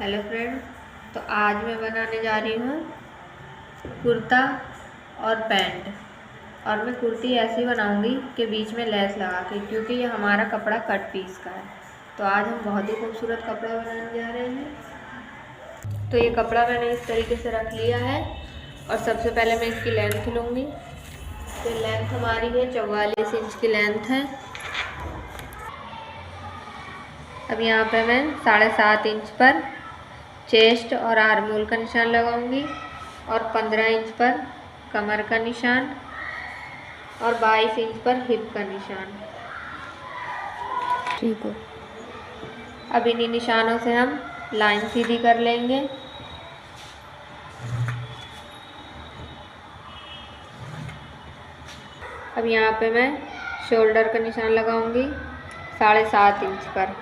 Hello friend, तो आज मैं बनाने जा रही हूँ कुर्ता और पैंट। और मैं कुर्ती ऐसी बनाऊँगी कि बीच में लेस लगा के, क्योंकि ये हमारा कपड़ा कट पीस का है। तो आज हम बहुत ही खूबसूरत कपड़ा बनाने जा रहे हैं। तो ये कपड़ा मैंने इस तरीके से रख लिया है और सबसे पहले मैं इसकी लेंथ लूँगी। तो लेंथ हमारी है 44 इंच की लेंथ है। अब यहाँ पे मैं 7.5 इंच पर चेस्ट और आर्मोल का निशान लगाऊंगी और 15 इंच पर कमर का निशान और 22 इंच पर हिप का निशान। ठीक है, अब इन्हीं निशानों से हम लाइन सीधी कर लेंगे। अब यहाँ पे मैं शोल्डर का निशान लगाऊंगी 7.5 इंच पर।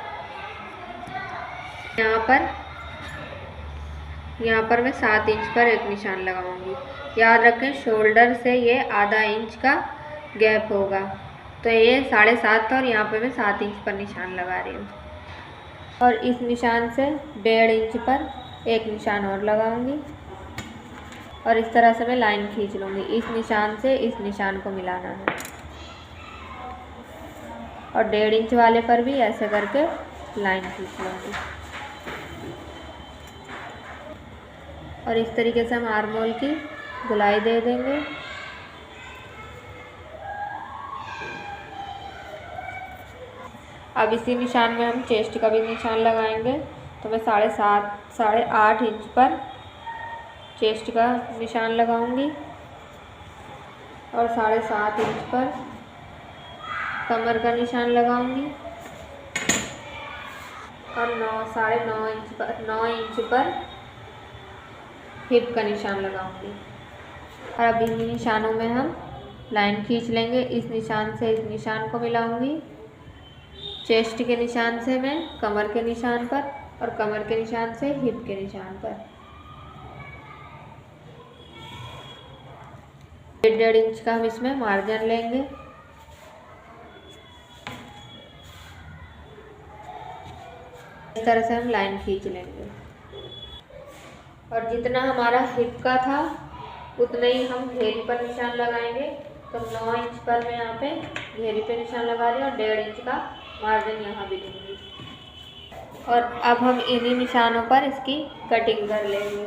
यहाँ पर मैं 7 इंच पर एक निशान लगाऊंगी। याद रखें, शोल्डर से ये आधा इंच का गैप होगा। तो ये 7.5 था और यहाँ पे मैं 7 इंच पर निशान लगा रही हूँ। और इस निशान से 1.5 इंच पर एक निशान और लगाऊंगी और इस तरह से मैं लाइन खींच लूँगी। इस निशान से इस निशान को मिलाना है और 1.5 इंच वाले पर भी ऐसे करके लाइन खींच लूँगी। और इस तरीके से हम आर्मोल की गोलाई दे देंगे। अब इसी निशान में हम चेस्ट का भी निशान लगाएंगे। तो मैं 8.5 इंच पर चेस्ट का निशान लगाऊंगी और 7.5 इंच पर कमर का निशान लगाऊंगी और 9 इंच पर हिप का निशान लगाऊंगी। और अब इन निशानों में हम लाइन खींच लेंगे। इस निशान से इस निशान को मिलाऊंगी। चेस्ट के निशान से मैं कमर के निशान पर और कमर के निशान से हिप के निशान पर। 1.5 इंच का हम इसमें मार्जिन लेंगे। इस तरह से हम लाइन खींच लेंगे और जितना हमारा हिप का था उतना ही हम घेरी पर निशान लगाएंगे। तो 9 इंच पर मैं यहाँ पे घेरी पे निशान लगा रही हूँ और 1.5 इंच का मार्जिन यहाँ भी दूंगी। और अब हम इन्हीं निशानों पर इसकी कटिंग कर लेंगे।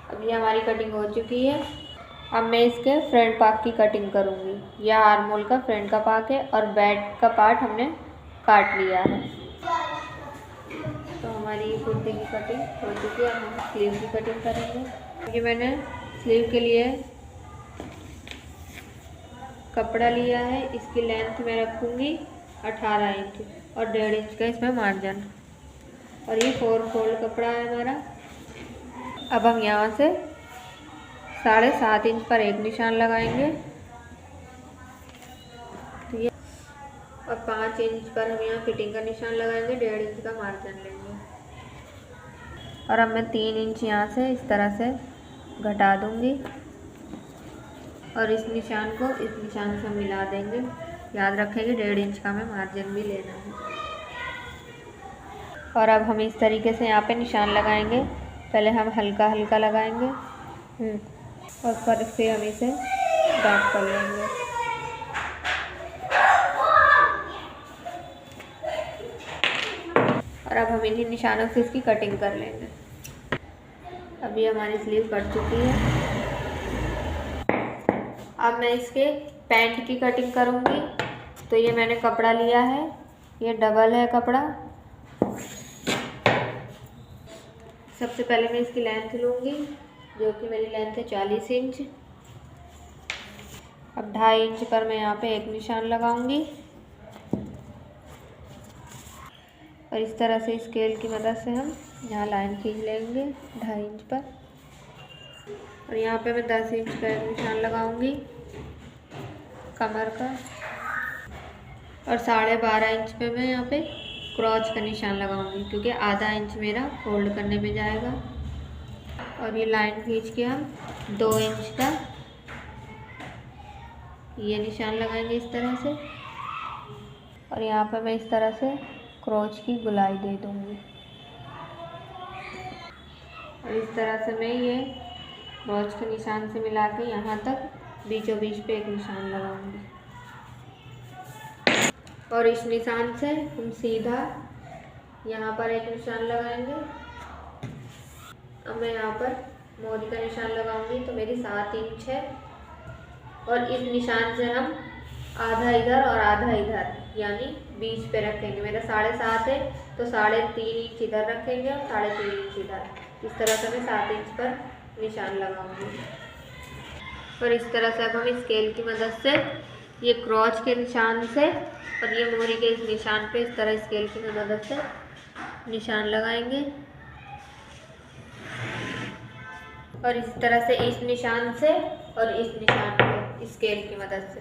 अब ये हमारी कटिंग हो चुकी है। अब मैं इसके फ्रंट पार्ट की कटिंग करूँगी। यह आर्मोल का फ्रंट का पार्ट है और बैक का पार्ट हमने काट लिया है। तो हमारी कुर्ती की कटिंग हो चुकी है। हम स्लीव की कटिंग करेंगे। ये मैंने स्लीव के लिए कपड़ा लिया है। इसकी लेंथ मैं रखूँगी 18 इंच और 1.5 इंच का इसमें मार्जिन। और ये 4 फोल्ड कपड़ा है हमारा। अब हम यहाँ से 7.5 इंच पर एक निशान लगाएंगे और 5 इंच पर हम यहाँ फिटिंग का निशान लगाएंगे। 1.5 इंच का मार्जिन लेंगे और अब मैं 3 इंच यहाँ से इस तरह से घटा दूँगी और इस निशान को इस निशान से मिला देंगे। याद रखें कि 1.5 इंच का हमें मार्जिन भी लेना है। और अब हम इस तरीके से यहाँ पे निशान लगाएंगे। पहले हम हल्का हल्का लगाएंगे और फिर हम इसे डार्क कर लेंगे। और अब हम इन्हीं निशानों से इसकी कटिंग कर लेंगे। अभी हमारी स्लीव कट चुकी है। अब मैं इसके पैंट की कटिंग करूँगी। तो ये मैंने कपड़ा लिया है, ये डबल है कपड़ा। सबसे पहले मैं इसकी लेंथ लूँगी, जो कि मेरी लेंथ है 40 इंच। अब 2.5 इंच पर मैं यहाँ पे एक निशान लगाऊंगी और इस तरह से स्केल की मदद से हम यहाँ लाइन खींच लेंगे 2.5 इंच पर। और यहाँ पे मैं 10 इंच का एक निशान लगाऊंगी कमर का और 12.5 इंच पे मैं यहाँ पे क्रॉच का निशान लगाऊंगी, क्योंकि आधा इंच मेरा फोल्ड करने में जाएगा। और ये लाइन खींच के हम 2 इंच का ये निशान लगाएंगे इस तरह से। और यहाँ पर मैं इस तरह से क्रोच की गुलाई दे दूँगी। और इस तरह से मैं ये क्रोच के निशान से मिला के यहाँ तक बीचों बीच पे एक निशान लगाऊंगी। और इस निशान से हम सीधा यहाँ पर एक निशान लगाएंगे। अब मैं यहाँ पर मोरी का निशान लगाऊंगी तो मेरी 7 इंच है। और इस निशान से हम आधा इधर और आधा इधर यानी बीच पे रखेंगे। मेरा 7.5 है तो 3.5 इंच इधर रखेंगे और 3.5 इंच इधर। इस तरह से मैं 7 इंच पर निशान लगाऊंगी। और इस तरह से अब हम स्केल की मदद से ये क्रोच के निशान से और ये मोरी के इस निशान पे इस तरह स्केल की मदद से निशान लगाएंगे। और इस तरह से इस निशान से और इस निशान पे स्केल की मदद से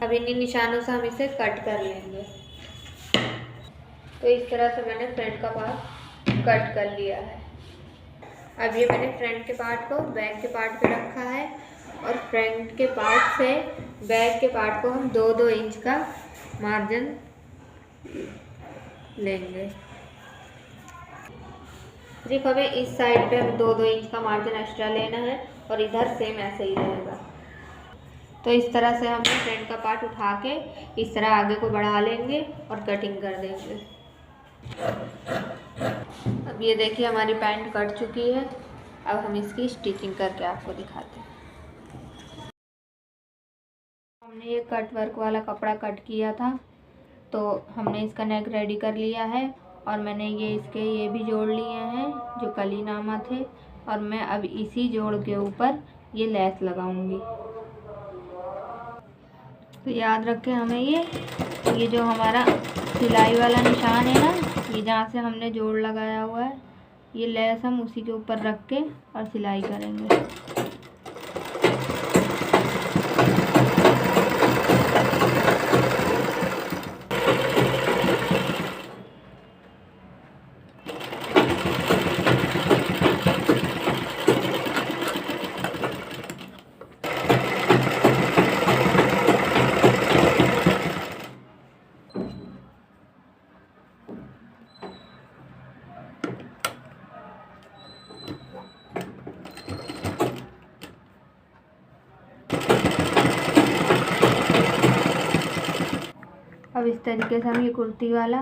अब इन निशानों से हम इसे कट कर लेंगे। तो इस तरह से मैंने फ्रंट का पार्ट कट कर लिया है। अब ये मैंने फ्रंट के पार्ट को बैक के पार्ट पे रखा है और फ्रंट के पार्ट से बैक के पार्ट को हम 2-2 इंच का मार्जिन लेंगे। सिर्फ हमें इस साइड पे हमें 2-2 इंच का मार्जिन एक्स्ट्रा लेना है और इधर सेम ऐसे ही रहेगा। तो इस तरह से हम फ्रंट का पार्ट उठा के इस तरह आगे को बढ़ा लेंगे और कटिंग कर देंगे। अब ये देखिए हमारी पैंट कट चुकी है। अब हम इसकी स्टिचिंग करके आपको दिखाते हैं। हमने ये कट वर्क वाला कपड़ा कट किया था तो हमने इसका नेक रेडी कर लिया है और मैंने ये भी जोड़ लिए हैं जो कलीनामा थे। और मैं अब इसी जोड़ के ऊपर ये लेस लगाऊंगी। तो याद रखें हमें ये जो हमारा सिलाई वाला निशान है ना, ये जहाँ से हमने जोड़ लगाया हुआ है, ये लेस हम उसी के ऊपर रख के और सिलाई करेंगे। अब इस तरीके से हम ये कुर्ती वाला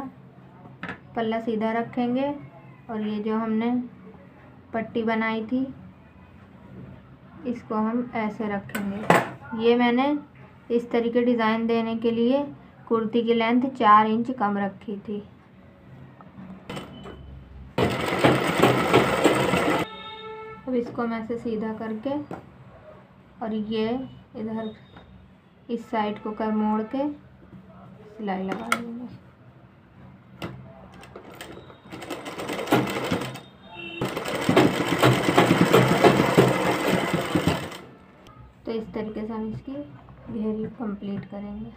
पल्ला सीधा रखेंगे और ये जो हमने पट्टी बनाई थी इसको हम ऐसे रखेंगे। ये मैंने इस तरीके डिज़ाइन देने के लिए कुर्ती की लेंथ 4 इंच कम रखी थी। अब इसको मैं ऐसे सीधा करके और ये इधर इस साइड को कर मोड़ के सिलाई लगा देंगे। तो इस तरीके से हम इसकी घेरी कंप्लीट करेंगे।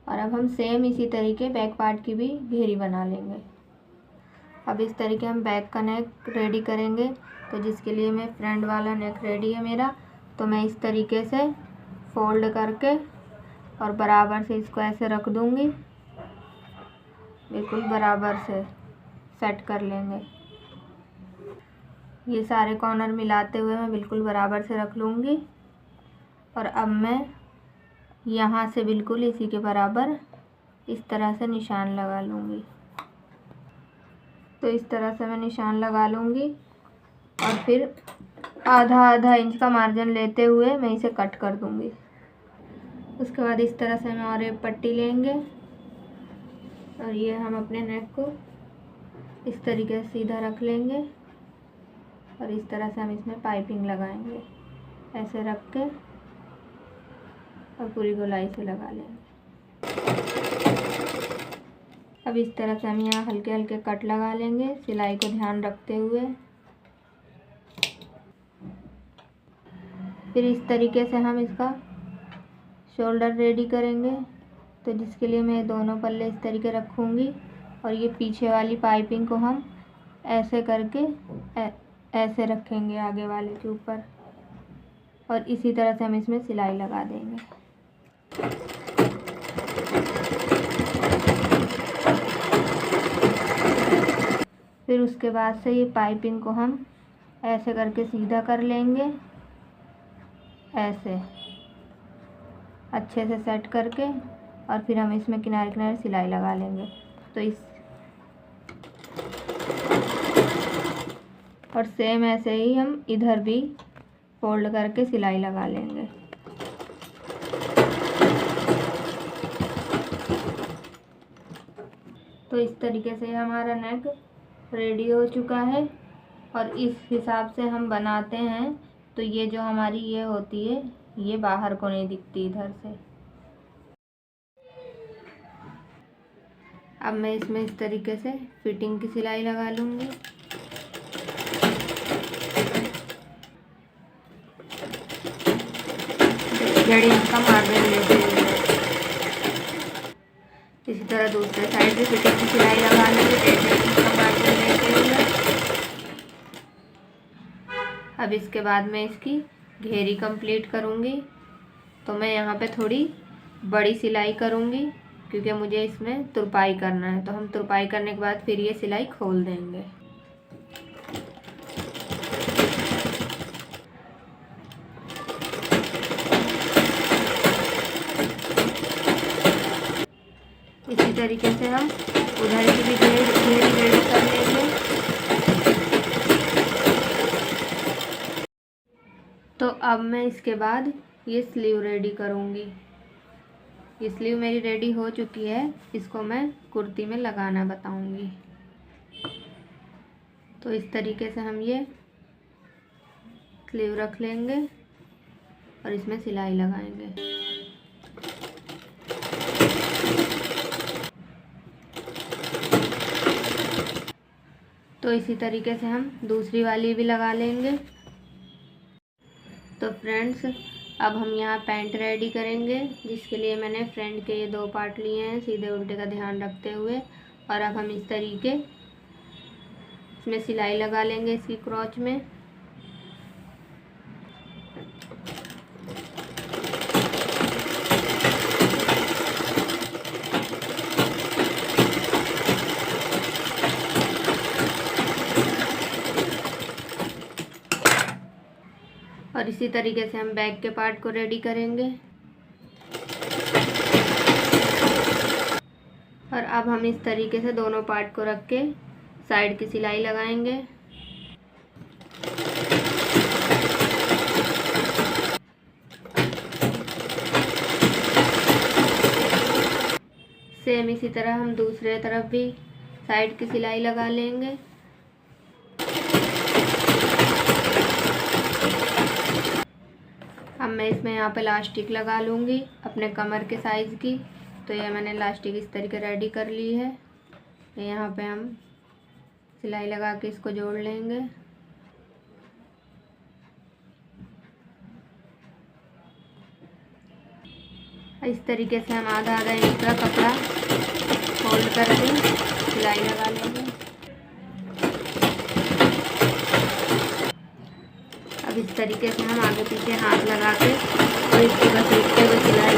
और अब हम सेम इसी तरीके बैक पार्ट की भी घेरी बना लेंगे। अब इस तरीके हम बैक का नेक रेडी करेंगे। तो जिसके लिए मैं फ्रंट वाला नेक रेडी है मेरा, तो मैं इस तरीके से फोल्ड करके और बराबर से इसको ऐसे रख दूंगी। बिल्कुल बराबर से सेट कर लेंगे। ये सारे कॉर्नर मिलाते हुए मैं बिल्कुल बराबर से रख लूँगी। और अब मैं यहाँ से बिल्कुल इसी के बराबर इस तरह से निशान लगा लूँगी। तो इस तरह से मैं निशान लगा लूँगी और फिर आधा इंच का मार्जिन लेते हुए मैं इसे कट कर दूँगी। उसके बाद इस तरह से हम और एक पट्टी लेंगे और ये हम अपने नेक को इस तरीके से सीधा रख लेंगे और इस तरह से हम इसमें पाइपिंग लगाएंगे ऐसे रख के और पूरी गोलाई से लगा लेंगे। अब इस तरह से हम यहाँ हल्के हल्के कट लगा लेंगे सिलाई को ध्यान रखते हुए। फिर इस तरीके से हम इसका शोल्डर रेडी करेंगे। तो जिसके लिए मैं दोनों पल्ले इस तरीके रखूँगी और ये पीछे वाली पाइपिंग को हम ऐसे करके ऐसे रखेंगे आगे वाले के ऊपर और इसी तरह से हम इसमें सिलाई लगा देंगे। फिर उसके बाद से ये पाइपिंग को हम ऐसे करके सीधा कर लेंगे, ऐसे अच्छे से सेट करके, और फिर हम इसमें किनारे किनारे सिलाई लगा लेंगे। तो इस और सेम ऐसे ही हम इधर भी फोल्ड करके सिलाई लगा लेंगे। तो इस तरीके से हमारा नेक रेडी हो चुका है, और इस हिसाब से हम बनाते हैं तो ये जो हमारी ये होती है ये बाहर को नहीं दिखती इधर से। अब मैं इसमें इस तरीके से फिटिंग की सिलाई लगा लूँगी। जड़ी का मार्जिन लेते हुए इसी तरह दूसरे साइड भी फिटिंग की सिलाई लगा लेंगे, 1.5 इंच का मार्जिन लेते हुए। अब इसके बाद मैं इसकी घेरी कंप्लीट करूँगी। तो मैं यहाँ पे थोड़ी बड़ी सिलाई करूँगी क्योंकि मुझे इसमें तुरपाई करना है। तो हम तुरपाई करने के बाद फिर ये सिलाई खोल देंगे। इसी तरीके से हम उधर की भी घेरी रेडी कर लेंगे। तो अब मैं इसके बाद ये स्लीव रेडी करूँगी। ये स्लीव मेरी रेडी हो चुकी है, इसको मैं कुर्ती में लगाना बताऊँगी। तो इस तरीके से हम ये स्लीव रख लेंगे और इसमें सिलाई लगाएंगे। तो इसी तरीके से हम दूसरी वाली भी लगा लेंगे। तो फ्रेंड्स, अब हम यहाँ पैंट रेडी करेंगे, जिसके लिए मैंने फ्रंट के ये 2 पार्ट लिए हैं सीधे उल्टे का ध्यान रखते हुए। और अब हम इस तरीके इसमें सिलाई लगा लेंगे इसकी क्रॉच में। और इसी तरीके से हम बैक के पार्ट को रेडी करेंगे। और अब हम इस तरीके से दोनों पार्ट को रख के साइड की सिलाई लगाएंगे। सेम इसी तरह हम दूसरे तरफ भी साइड की सिलाई लगा लेंगे। अब मैं इसमें यहाँ पे इलास्टिक लगा लूँगी अपने कमर के साइज़ की। तो ये मैंने इलास्टिक इस तरीके रेडी कर ली है। यहाँ पे हम सिलाई लगा के इसको जोड़ लेंगे। इस तरीके से हम आधा इंच का कपड़ा फोल्ड करके सिलाई लगा लेंगे। अब इस तरीके से हम आगे पीछे हाथ लगा के और इसको घसीटते हुए सिलाई